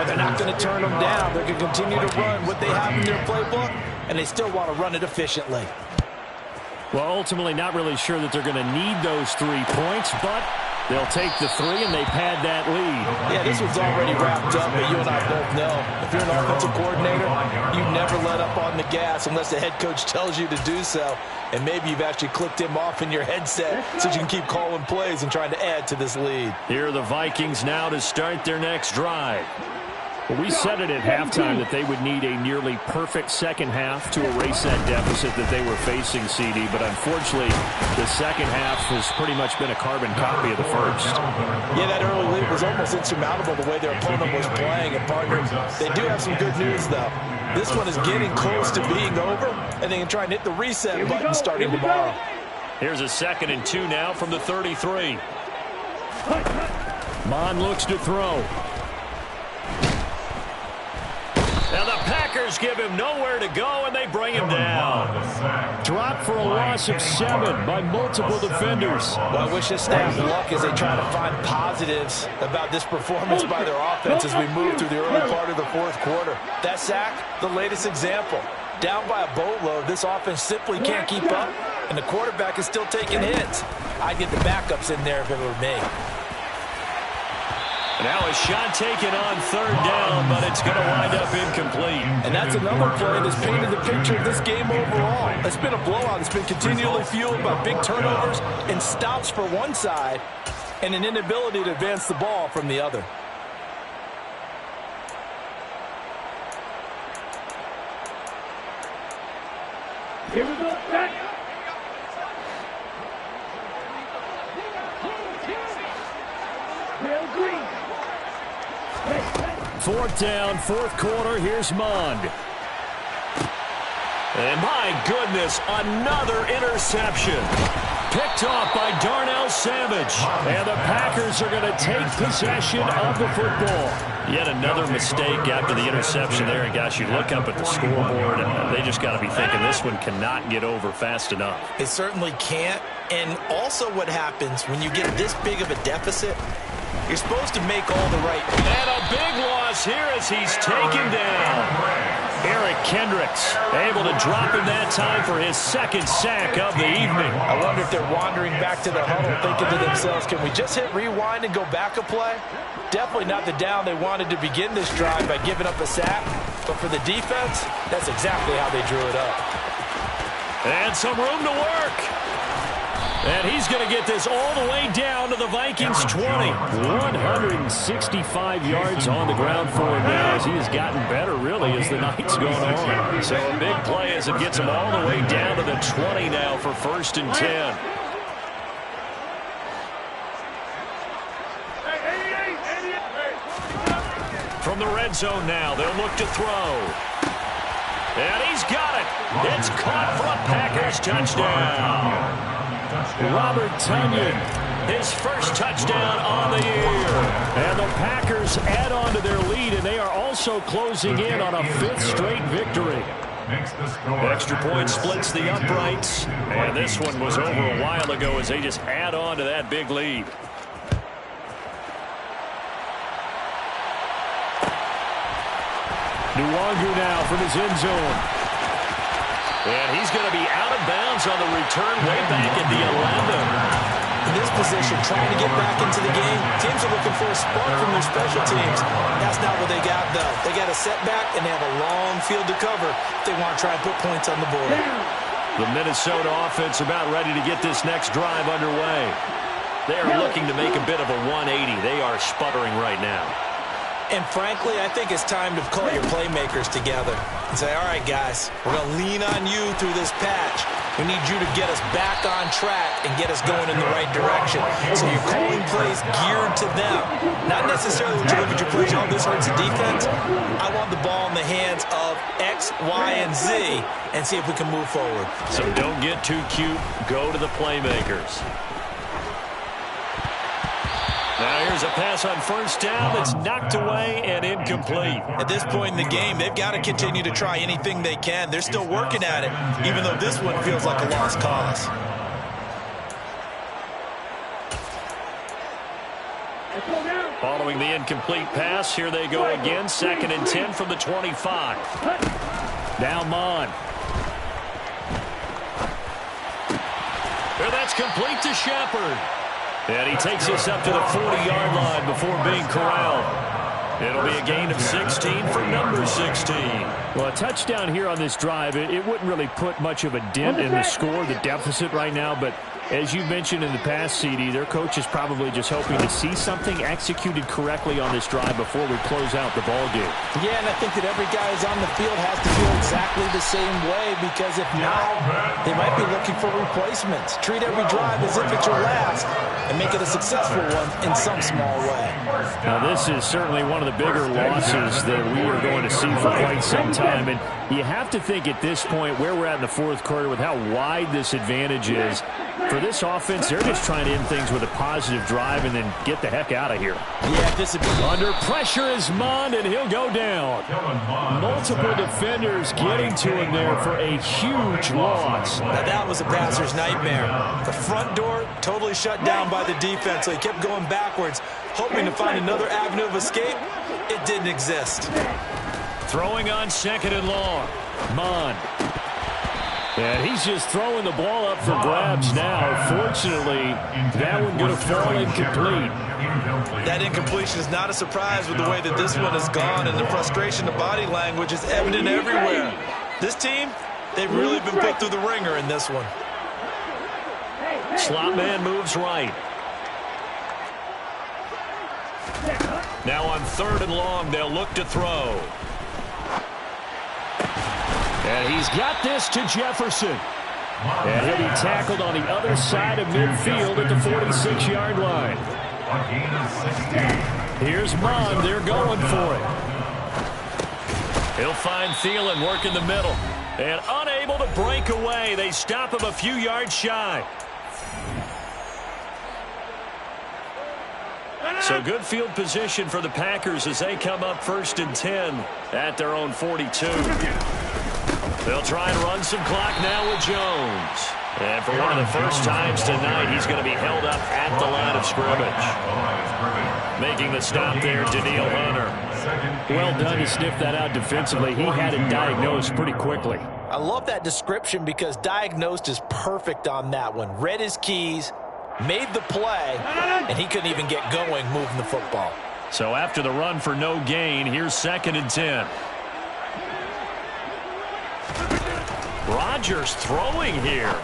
but they're not going to turn them down. They're going to continue to run what they have in their playbook, and they still want to run it efficiently. Well, ultimately, not really sure that they're going to need those 3 points, but they'll take the 3 and they pad that lead. Yeah, this one's already wrapped up, but you and I both know if you're an offensive coordinator, you never let up on the gas unless the head coach tells you to do so. And maybe you've actually clicked him off in your headset so you can keep calling plays and trying to add to this lead. Here are the Vikings now to start their next drive. Well, we said it at halftime that they would need a nearly perfect second half to erase that deficit that they were facing, CD. But unfortunately, the second half has pretty much been a carbon copy of the first. Yeah, that early lead was almost insurmountable the way their opponent was playing. And, partner, they do have some good news, though. This one is getting close to being over, and they can try and hit the reset button starting tomorrow. Here's a 2nd and 2 now from the 33. Mond looks to throw. Now the Packers give him nowhere to go, and they bring him down. Dropped for a loss of 7 by multiple defenders. Well, I wish this staff luck as they try to find positives about this performance by their offense as we move through the early part of the fourth quarter. That sack, the latest example. Down by a boatload, this offense simply can't keep up, and the quarterback is still taking hits. I'd get the backups in there if it were me. Now a shot taken on 3rd down, but it's going to wind up incomplete. And that's another play that's painted the picture of this game overall. It's been a blowout. It's been continually fueled by big turnovers and stops for one side and an inability to advance the ball from the other. Here we go, back. 4th down, 4th quarter. Here's Mond. And my goodness, another interception. Picked off by Darnell Savage. And the Packers are going to take possession of the football. Yet another mistake after the interception there. And gosh, you look up at the scoreboard, and they just got to be thinking this one cannot get over fast enough. It certainly can't. And also what happens when you get this big of a deficit, You're supposed to make all the right. And a big loss here as he's taken down. Eric Kendricks able to drop him that time for his second sack of the evening. I wonder if they're wandering back to the huddle thinking to themselves, can we just hit rewind and go back a play? Definitely not the down they wanted to begin this drive by giving up a sack. But for the defense, that's exactly how they drew it up. And some room to work. And he's going to get this all the way down to the Vikings 20. 165 yards on the ground for him now as he has gotten better, really, as the night's gone on. So a big play as it gets him all the way down to the 20 now for 1st and 10. From the red zone now, they'll look to throw. And he's got it. It's caught for a Packers touchdown. Robert Tonyan, his first touchdown on the year. And the Packers add on to their lead, and they are also closing in on a 5th straight victory. Extra point splits the uprights, and this one was over a while ago as they just add on to that big lead. Nwangu now from his end zone. And he's going to be out of bounds on the return way back at the 11. In this position, trying to get back into the game, teams are looking for a spark from their special teams. That's not what they got, though. They got a setback, and they have a long field to cover if they want to try and put points on the board. The Minnesota offense about ready to get this next drive underway. They are looking to make a bit of a 180. They are sputtering right now. And frankly, I think it's time to call your playmakers together and say, all right, guys, we're going to lean on you through this patch. We need you to get us back on track and get us going in the right direction. So you're calling plays geared to them. Not necessarily when you look at your plays, oh, this hurts the defense. I want the ball in the hands of X, Y, and Z and see if we can move forward. So don't get too cute. Go to the playmakers. Now here's a pass on 1st down that's knocked away and incomplete. At this point in the game, they've got to continue to try anything they can. They're still working at it, even though this one feels like a lost cause. Following the incomplete pass, here they go again. 2nd and 10 from the 25. Now Mon. And that's complete to Shepard. And he takes us up to the 40-yard line before being corralled. It'll be a gain of 16 for number 16. Well, a touchdown here on this drive, it wouldn't really put much of a dent in the score, the deficit right now, but as you mentioned in the past, CD, their coach is probably just hoping to see something executed correctly on this drive before we close out the ball game. Yeah, and I think that every guy who's on the field has to feel exactly the same way, because if not, they might be looking for replacements. Treat every drive as if it's your last and make it a successful one in some small way. Now, this is certainly one of the bigger losses that we are going to see for quite some time, and you have to think at this point where we're at in the 4th quarter with how wide this advantage is. For this offense, they're just trying to end things with a positive drive and then get the heck out of here. Yeah, this is under pressure is Mond, and he'll go down. Multiple defenders getting to him there for a huge loss. Now that was a passer's nightmare. The front door totally shut down by the defense, so he kept going backwards, hoping to find another avenue of escape. It didn't exist. Throwing on 2nd and long. Mond. And he's just throwing the ball up for grabs now. Fortunately, that one going to fall incomplete. That incompletion is not a surprise with the way that this one has gone, and the frustration, the body language is evident everywhere. This team, they've really been put through the ringer in this one. Slot man moves right. Now on 3rd and long, they'll look to throw. And he's got this to Jefferson. And he'll be tackled on the other side of midfield at the 46-yard line. Here's Mond. They're going for it. He'll find Thielen working the middle. And unable to break away. They stop him a few yards shy. So good field position for the Packers as they come up 1st and 10 at their own 42. They'll try and run some clock now with Jones. And for one of the first times tonight, he's going to be held up at the line of scrimmage. Making the stop there, Danielle Hunter. Well done to sniff that out defensively. He had it diagnosed pretty quickly. I love that description because diagnosed is perfect on that one. Read his keys, made the play, and he couldn't even get going moving the football. So after the run for no gain, here's 2nd and 10. Rodgers throwing here.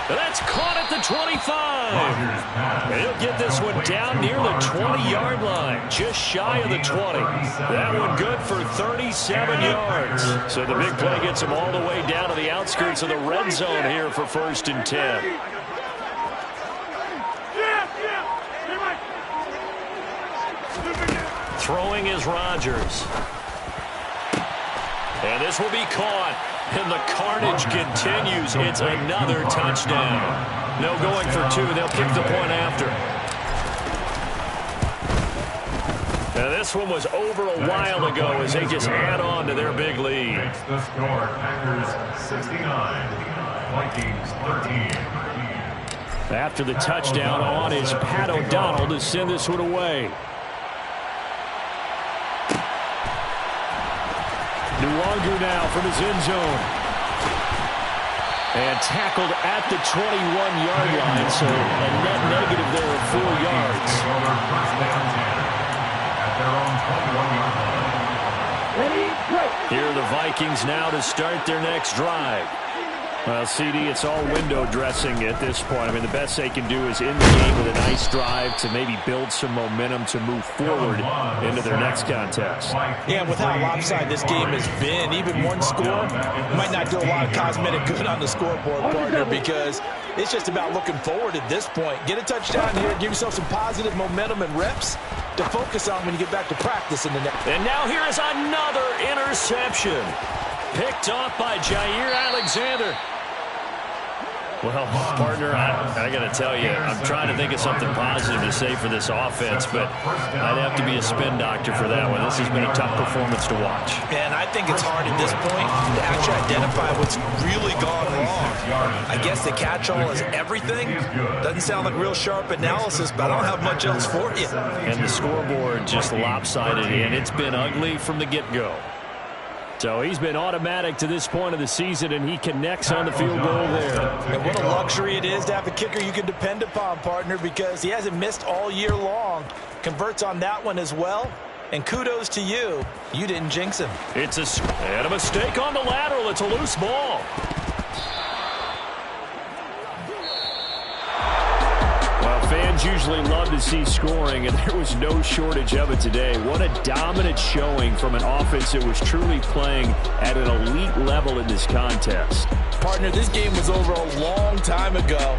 That's caught at the 25. He'll get this one down near the 20-yard line, just shy of the 20. That one good for 37 yards. So the big play gets him all the way down to the outskirts of the red zone here for 1st and 10. Throwing is Rodgers. And this will be caught. And the carnage continues. It's another touchdown. No going for 2. They'll kick the point after. And this one was over a while ago as they just add on to their big lead. Makes the score. Packers 69, Vikings 13. After the touchdown on is Pat O'Donnell to send this one away. Nwangwu now from his end zone. And tackled at the 21-yard line, so a net negative there of 4 yards. Over 1st and 10 at their own 21-yard line. Here are the Vikings now to start their next drive. Well, CD, it's all window dressing at this point. I mean, the best they can do is end the game with a nice drive to maybe build some momentum to move forward into their next contest. Yeah, and with how lopsided this game has been, even one score might not do a lot of cosmetic good on the scoreboard, partner, because it's just about looking forward at this point. Get a touchdown here, give yourself some positive momentum and reps to focus on when you get back to practice in the next. And now here is another interception. Picked off by Jair Alexander. Well, partner, I got to tell you, I'm trying to think of something positive to say for this offense, but I'd have to be a spin doctor for that one. This has been a tough performance to watch. And I think it's hard at this point to actually identify what's really gone wrong. I guess the catch-all is everything. Doesn't sound like real sharp analysis, but I don't have much else for you. And the scoreboard just lopsided, and it's been ugly from the get-go. So he's been automatic to this point of the season, and he connects on the field goal there. And what a luxury it is to have a kicker you can depend upon, partner, because he hasn't missed all year long. Converts on that one as well. And kudos to you. You didn't jinx him. It's a mistake on the lateral. It's a loose ball. Fans usually love to see scoring, and there was no shortage of it today. What a dominant showing from an offense that was truly playing at an elite level in this contest. Partner, this game was over a long time ago,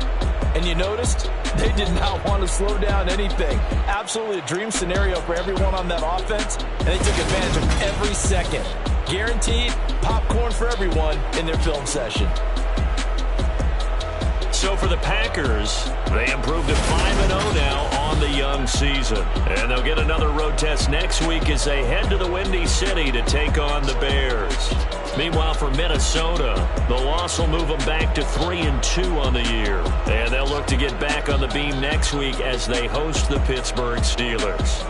and you noticed they did not want to slow down anything. Absolutely a dream scenario for everyone on that offense, and they took advantage of every second. Guaranteed popcorn for everyone in their film session. So for the Packers, they improved to 5-0 now on the young season. And they'll get another road test next week as they head to the Windy City to take on the Bears. Meanwhile, for Minnesota, the loss will move them back to 3-2 on the year. And they'll look to get back on the beam next week as they host the Pittsburgh Steelers.